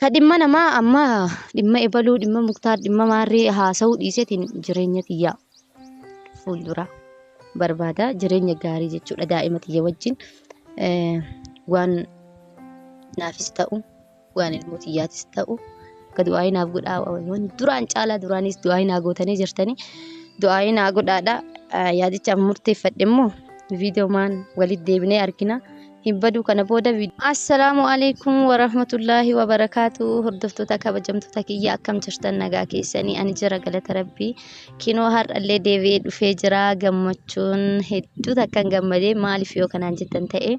Kadhimma namaa amma dhimma ebaluu dhimma muktaar dhimma maarree haasa'uu dhiiseetiin jireenya xiyyaa fuuldura barbaada jireenya gaarii jechuudha daa'ima xiyya wajjin waan naafis ta'u waan ilmoo xiyyaatis ta'u akka du'aa naaf godhaa waan duraan caalaa duraanis du'aa naa gootanii jirtanii du'aa naa godhaadha yaadicha murteeffadhe immoo viidiyoo maan walitti deebinee argina. Hibbadu kana booda Assalamu alaikum wa rahmatullahi wa barakatuh. Hordoftoota kabajamtoota kiyya akkam jirtan nagaa keessanii ani jira galata rabbii kinoo har'allee deebi'ee dhufee jira gammachuun hedduu takkan gammadee maaliif yoo kanaan jettan ta'e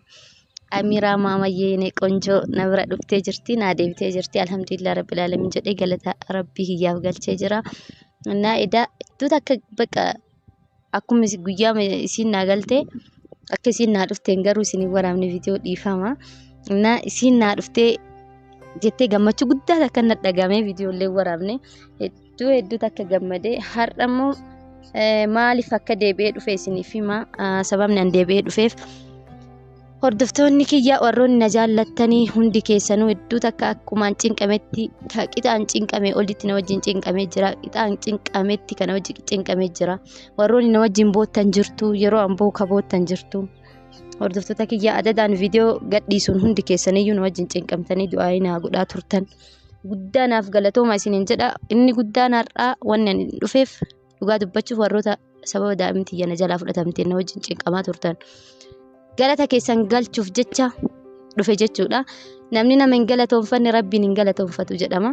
Amira maamayyee qonjoo na bira dhuftee jirti na deebitee jirti alhamdulillah rabbil alamin jedhee galata rabbii hiyyaaf galchee jira na ida hedduu takka baqa akkuma guyyaa isiin na galte akka isiin naa dhuftee garuu isin waraabne viidiyoo dhiifama na isiin naa dhuftee jettee gammachuu guddaa takka na dhagame viidiyoolee waraabne hedduu takka gammadee har'ammoo maaliif akka deebi'ee dhufe isiniif hima sababni an deebi'ee dhufeef hordoftoonni kiyya warroonni na jaallattanii hundi keessanuu hedduu takka akkuma cinqametti qixaan cinqame olitti na wajjin cinqamee jira qixaan cinqametti kana wajjin cinqamee jira warroonni na wajjin boottan jirtu yeroo amboo kaboottan jirtu hordoftoota kiyya adadaan viidiyoo gadhiisuun hundi keessaniyyuu na wajjin cinqamtanii du'aa naa godhaa turtan guddaanaaf galatooma isiniin jedha inni guddaan har'aa wanni ani dhufeef dhugaa dubbachuuf warroota sababa daa'imti yana jalaa fudhatamteen na wajjin cinqamaa turtan galata keessan galchuuf jecha dhufe jechuudha namni nama hin galatoonfanne rabbiin hin galatoonfatu jedhama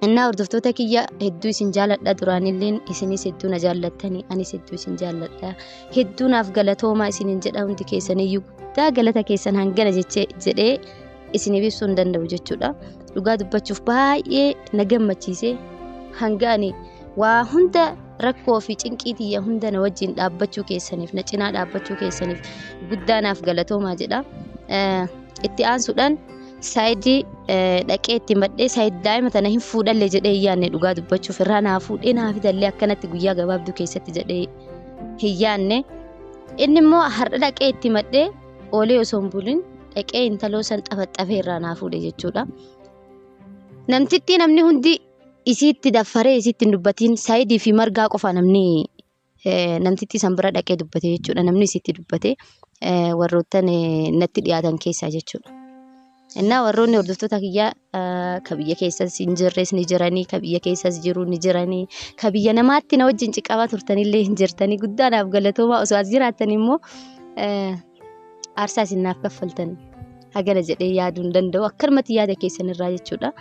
innaa hordoftoota kiyya hedduu isin jaalladha duraanillee isinis hedduu na jaallattanii anis hedduu isin jaalladha hedduu naaf galatooma isinin jedha hundi keessaniyyuu guddaa galata keessan hangana jedhee isiniif ibsuu hin danda'u jechuudha dhugaa dubbachuuf baay'ee na gammachiise hanga ani waa hunda rakkoo fi cinqiitiyya hunda na wajjin dhaabbachuu keessaniif na cinaa dhaabbachuu keessaniif guddaanaaf galatoomaa jedha itti aansuudhaan saayidii dhaqee itti madhee saayid daa'ima tana hin fuudhalle jedhee hiyyaanne dhugaa dubbachuuf irraa naa fuudhee naa fidallee akkanatti guyyaa gabaabduu keessatti jedhee hiyyaanne inni immoo har'a dhaqee itti madhee oolee osoo hin bulin dhaqee intaloo san xafaxafee irraa naa fuudhe jechuudha namni hundi isitti daffaree isitti dubbatiin saayidii fi margaa qofa namtitti san bira dhaqee dubbate jechuudha namni isitti dubbate warroottan natti dhiyaatan keessaa jechuudha innaa warroonni hordoftoota kiyyaa ka biyya keessas hin jirres ni jiranii ka biyya keessas jiru ni jiranii ka biyya namaatti na wajjin ciqabaa turtanillee hin jirtanii guddaanaaf galatoomaa osoo as jiraattan immoo aarsaa isin naaf kaffaltan hagana jedhee yaaduu hin danda'u akkanumatti yaada keessan irraa jechuudha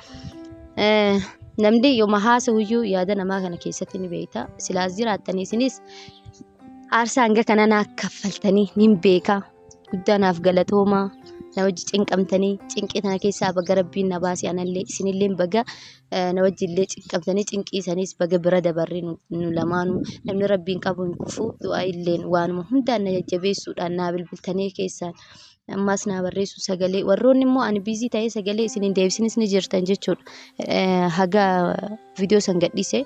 namni yooma haasa'uyyuu yaada namaa kana keessatti ni beekta silaas jiraattanii isinis aarsaa hanga kana naaf kaffaltanii nin beeka guddaanaaf galatoomaa na wajji cinqamtanii cinqii tana keessaa baga rabbiin na baase anallee isinillee baga na wajjillee cinqamtanii cinqiisanis baga bira dabarre nu lamaanu namni rabbiin qabu hin kufu du'aa illeen waanuma hundaan na jajjabeessuudhaan naa bilbiltanii keessaan ammas naa barreessu sagalee warroonni immoo ani biizii ta'ee sagalee isiniin deebisinis ni jirtan jechuudha haga viidiyoo san gadhiise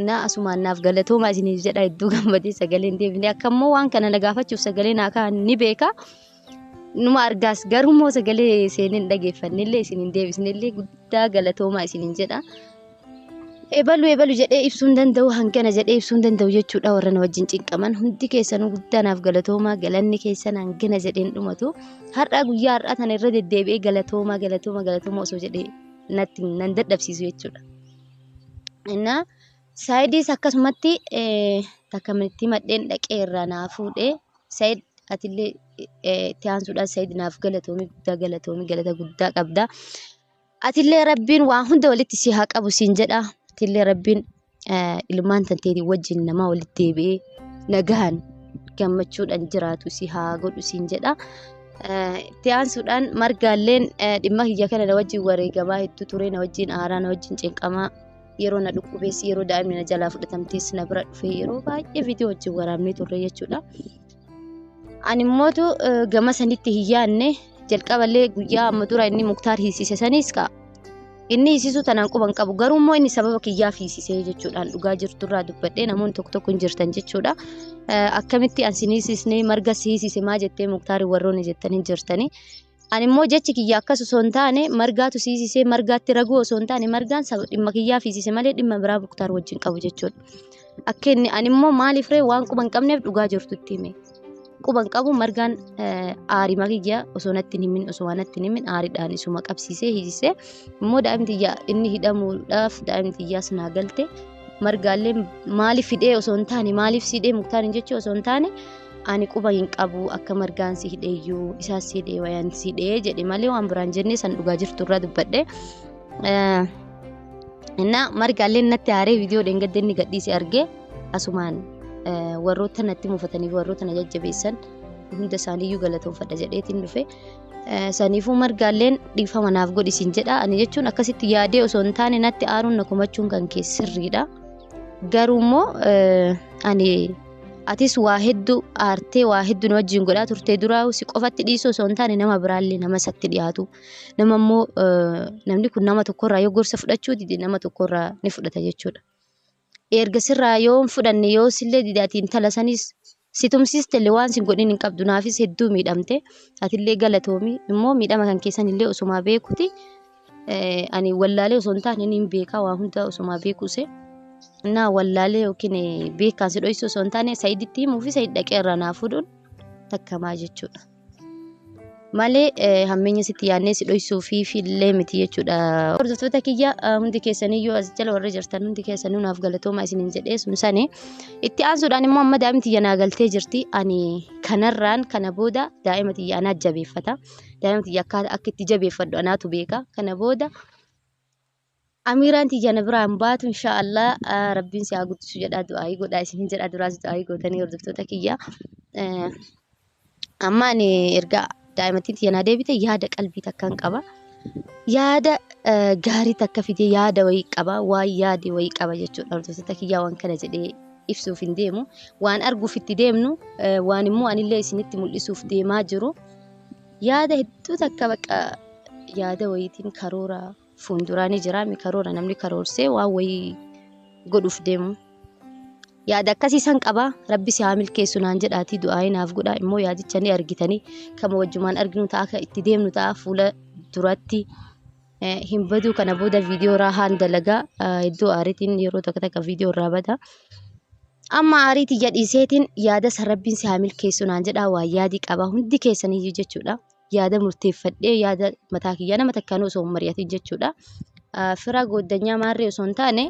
na asumaan naaf galatoomaa isiniif jedha hedduu gammadee sagaleen deebine akkammoo waan kana na gaafachuuf sagalee naa kaan ni beeka numa argaas garummoo sagalee seenin dhageeffannillee isiniin deebisnillee guddaa galatoomaa isiniin jedha ebalu jedhee ibsuu hin danda'u hangana jedhee ibsuu hin danda'u jechuudha warra na wajjin cinqaman hundi keessanuu guddaanaaf galatoomaa galanni keessan hangana jedheen dhumatu har'a guyyaa har'aa tana irra deddeebi'ee galatoomaa osoo jedhee natti nan dadhabsiisu jechuudha innaa saayidiis akkasumatti takkamatti madheen dhaqee irraa naa fuudhee saayid atillee itti aansuudhaan saayid naaf galatoomii galata guddaa qabda atillee rabbiin waan hunda walitti si haa qabu siin jedha atillee rabbiin ilmaan tanteetii wajjin namaa walitti deebi'ee nagahan gammachuudhaan jiraatu si haa godhu siin jedha itti aansuudhaan margaalleen dhimma kiyya kana na wajjin wareegamaa hedduu ture na wajjin aaraa na wajjin cinqamaa yeroo na dhukkubeessi yeroo daa'imni na jalaa fudhatamtees na bira dhufee yeroo baay'ee viidiyoo wajjin waraabnee turre jechuudha ani immootu gama sanitti hiyyaanne jalqaballee guyyaa amma dura inni muktaar hiisise sanis ka inni hiisisu tanaan quban qabu garuu immoo inni sababa kiyyaaf hiisisee jechuudhaan dhugaa jirturraa dubbadhee namoonni tokko hin jirtan jechuudha akkamitti ansin hiisisnee marga hiisise maa jettee muktaari warroonni jettan hin jirtanii Ani immoo jechi kiyya akkas osoo hin taane margaatu siisisee margaatti raguu osoo hin taane margaan dhimma kiyyaa fiisise malee dhimma biraa Muktaar wajjin qabu jechuudha. Akka inni ani immoo maaliif ree waan quban qabneef dhugaa jirtutti hime. Quban qabu margaan aarii makiyyaa osoo natti himin osoo natti himin aariidhaan isuma qabsiisee hiisisee immoo daa'imtiyyaa inni hidhamuudhaaf daa'imtiyyaa sinaa galte margaallee maaliif hidhee osoo hin taane maaliif siidhee Muktaariin jechuu osoo hin taane ani quba hin qabu akka margaan si hidheeyyuu isaas si hidhee wayaan si hidhee jedhe malee waan biraan jennee san dhugaa jirtu irraa dubbadhe. Inna margaallee natti aaree viidiyoo dheengadde inni gadhiise argee asumaan warroota natti mufatanii warroota na jajjabeessan hunda isaaniiyyuu galatoomfadha jedheetiin dhufe. Saniifuu margaalleen dhiifama naaf godhisin jedha. Ani jechuun akkasitti yaadee osoo hin taane natti aaruun na komachuun kan kee sirriidha. Garuu immoo ani atis waa hedduu aartee waa hedduu wajjin godhaa turtee duraa si qofatti dhiisuu osoo hin taane nama biraallee nama satti dhiyaatu nama immoo namni kun nama tokkorraa yoo gorsa fudhachuu dide nama tokkorraa ni fudhata jechuudha. Erga sirraa yoo hin fudhanne yoo sillee didaatiin tala sanis si tumsiistellee waan sin godhin hin qabdu naafis hedduu miidhamte atillee galatoomi immoo miidhama kan keessan illee osumaa beekuti ani wallaalee osoo hin taane ni beekaa waa hunda osumaa beekuse. Na wallaalee yookiin beekaan si dho'isuu osoo hin taane Sa'iditti himuu fi Sa'id dhaqee irraa naaf fuudhuun takkamaa jechuudha. Malee hammeenya sitti yaadnee si dho'isuu fi fillee miti jechuudha. Hordoftoota kiyya hundi keessaniyyuu as jala warra jirtan hundi keessaniyyuu naaf galatooma isiniin jedhee sun sani itti aansuudhaan immoo amma daa'imti tiyya naa galtee jirti. Ani kanarraan kana booda daa'ima tiyya anaa jabeeffata. Daa'ima tiyya akka itti jabeeffadhu anaatu beeka. Kana booda Amiraan tiyya na biraan baatu inshaallah rabbiin si haa guddisu jedhaa du'aayii godhaa isiniin jedhaa duraas du'aayii gootanii hordoftoota kiyya. Amma ani erga daa'imattiin tiyya naa deebite yaada qalbii takkaan qaba. Yaada gaarii takka fidee yaada wayii qaba. Waan yaade wayii qaba jechuudha. Hordoftoota kiyya waan kana jedhee ibsuuf hin deemu. Waan arguuf itti deemnu waan immoo anillee isinitti mul'isuuf deemaa jiru. Yaada hedduu takka bakka yaada wayiitiin karoora fuulduraanii jira mi karoora namni karoorsee waan wayii godhuuf deemu. Yaada akkasii san qaba. Rabbi si haa milkeessu naan jedhaatii du'aayii naaf godhaa immoo yaadicha ni argitanii kama wajjumaan arginu ta'a akka itti deemnu ta'a fuula duratti hin baduu. Kana booda viidiyoo raahaan dalagaa iddoo aariitiin yeroo tokko takka viidiyoo irraa bada. Amma aarii tiyya dhiiseetiin yaada san Rabbiin si haa milkeessu naan jedhaa waa yaadi qaba hundi keessaniyyuu jechuudha. Yaada murteeffadhee yaada mataa kiyyaa nama takkaan osoo hin mari'atin jechuudha. Fira goddanyaa maarree osoo hin taane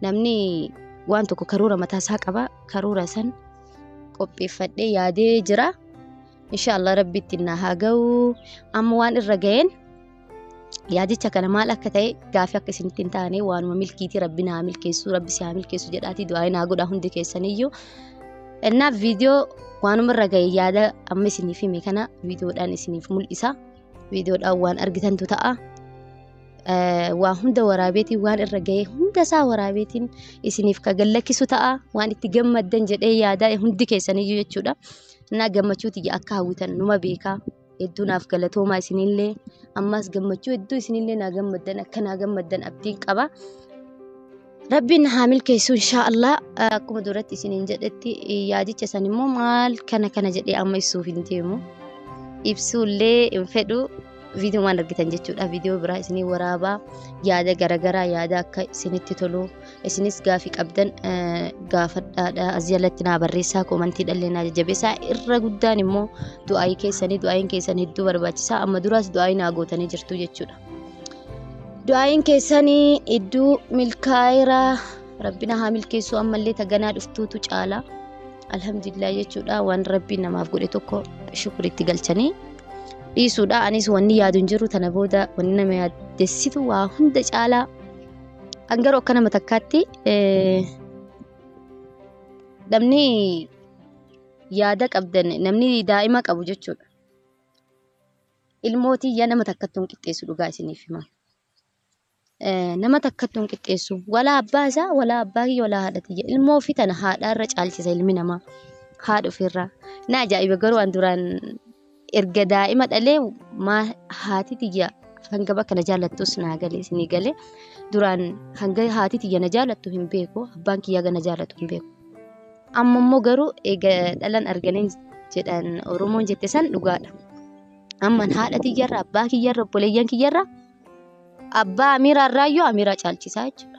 namni waan tokko karoora mataa isaa qaba. Karoora san qopheeffadhee yaadee jira. Inshaallah rabbi ittiin na haa ga'u. Amma waan irra ga'een yaadicha kana maal akka ta'e gaafii akka isinitti hin taane waanuma milkiitii rabbi na haa milkeessu rabbi si haa milkeessu jedhaatii du'aayii naa godhaa hundi keessaniyyuu. Innaaf viidiyoo waanuma irra ga'e yaada amma isiniif hime kana viidiyoodhaan isiniif mul'isa. Viidiyoodhaan waan argitantu ta'a. Waan hunda waraabeetiin waan irra ga'e hunda isaa waraabeetiin isiniif ka gallakkisu ta'a. Waan itti gammaddan jedhee yaada hundi keessaniyyuu jechuudha. Naa gammachuu tiyya akka hawwitan numa beekaa. Hedduu naaf galatoomaa isinillee ammas gammachuu hedduu isinillee naa gammaddan akka naa gammaddan abdiin qaba. Rabbiin haa milkeessu inshaallah. Akkuma duratti isiniin jedhetti yaadicha san immoo maal kana jedhee amma ibsuuf hin deemu. Ibsuullee hin fedhu viidiyoo waan argitan jechuudha. Viidiyoo biraa isinii waraabaa yaada garagaraa yaada akka isinitti tolu isinis gaafii qabdan gaafadhaadha. As jalatti naa barreessaa koomantii dhallee naa jajjabeessaa. Irra guddaan immoo du'aayii du'aayiin keessan hedduu barbaachisaa. Amma duraas du'aayii naa gootanii jirtu jechuudha. Du'aayiin keessanii hedduu milkaa'eera. Rabbina haa milkeessu ammallee taganaa dhuftuutu caala. Alhamdulillah jechuudha. Waan rabbiin namaaf godhe tokko shukuritti galchanii dhiisuudha. Anis wanni yaadu hin jiru tana booda wanni nama yaaddessitu waa hunda caalaa hangaroo akka nama takkaatti namni yaada qabdan namni daa'ima qabu jechuudha. Ilmootii yaa nama takkattuu hin qixxeessu dhugaa isiniif hima. Nama takkattuu hin qixxeessu walaa abbaa isaa walaa abbaa kiyya walaa haadha tiyya ilmoo ofii tana haadhaarra caalchisa ilmi namaa haadha ofirraa. Na ajaa'iba garuu an duraan erga daa'ima dhalee haati tiyya hanga bakka na jaallattus naa galee isinii galee duraan hanga haati tiyya na jaallattu hin beeku abbaan kiyya na jaallattu hin beeku. Amma immoo garuu eega dhalan arganii jedhan Oromoon jette san dhugaadha. amman haadha tiyyarra abbaa kiyyarra obboleeyyan kiyyarra abbaa Amiraa irraayyuu Amiraa caalchisaa jechuudha.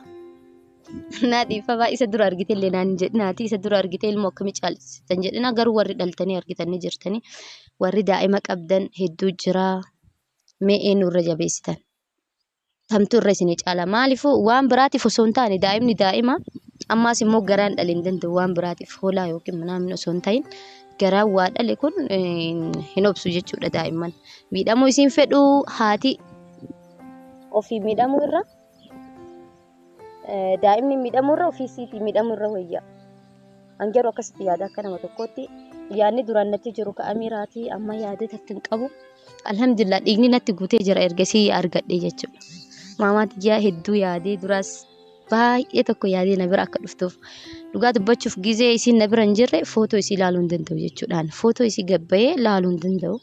Naadhiifama isa dura argite illee naan jedhinaati isa dura argite ilmoo akkamii caalchisan jedhina garuu warri dhaltanii argitanii jirtanii warri daa'ima qabdan hedduu jira mee eenyurra jabeessitan tamtu irra isinii caala maaliifuu waan biraatiif osoo hin taane daa'imni daa'ima ammaas immoo garaan dhale hin danda'u waan biraatiif hoolaa yookiin manaamin osoo hin ta'in garaan waa dhale kun hin obsu jechuudha daa'imman miidhamuu isiin fedhuu haati ofii miidhamuu irra daa'imni miidhamuu irra ofii isiitii miidhamuu irra wayyaa angaruu akkasitti yaada akka nama tokkootti yaadni duraan natti jiru ka Amiraatii amma yaadatti hin qabu alhamdulillah dhiigni natti guutee jira ergasii argadhe jechuudha maamaa tiyyaa hedduu yaadee duraas baay'ee tokko yaadee na bira akka dhuftuuf dhugaa dubbachuuf gizee isiin na bira hin jirre footoo isii ilaaluu hin danda'u jechuudhaan footoo isii gabbayee ilaaluu hin danda'u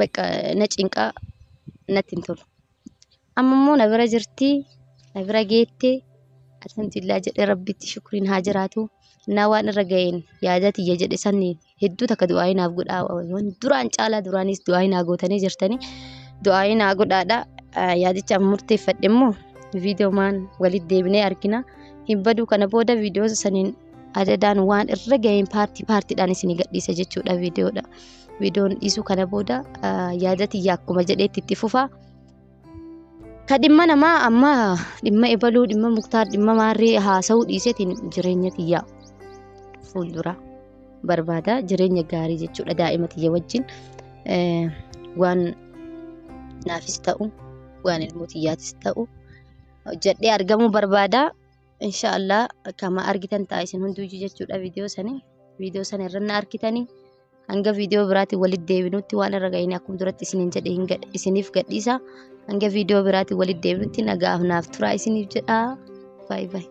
bakka na cinqaa natti hin tolu amma immoo na bira jirtii na bira geettee alhamdulillah jedhee rabbitti shukriin haa jiraatu naa waan irra ga'een yaadati jedhe sanniin hedduu takka du'aayi naaf godhaa duraan caalaa duraanis du'aayi naa gootanii jirtanii du'aayi naa godhaadha yaadicha murteeffadhe immoo viidiyoo maan walitti deebinee argina hin baduu kana booda viidiyoo saniin adadaan waan irra ga'een paartiidhaan isinii gadhiisa jechuudha viidiyoon dhiisuu kana booda yaadati akkuma jedheetti itti fufaa ka dhimma namaa amma dhimma ebaluu dhimma muktaar dhimma maarree haasa'uu dhiiseetiin jireenya tiyyaa fuuldura barbaada jireenya gaarii jechuudha daa'ima tiyya wajjin waan naafis ta'u waan ilmoo tiyyaatis ta'u hojjedhee argamuu barbaada inshallah kama argitan ta'a isin hunduuyyuu jechuudha viidiyoo sana irra na argitanii hanga viidiyoo biraatiin walitti deebinutti waan irra ga'een akkuma duratti isiniin jedhe isiniif gadhiisa hanga viidiyoo biraatiin walitti deebinutti nagaaf naaf turaa isiniif jedha bye bye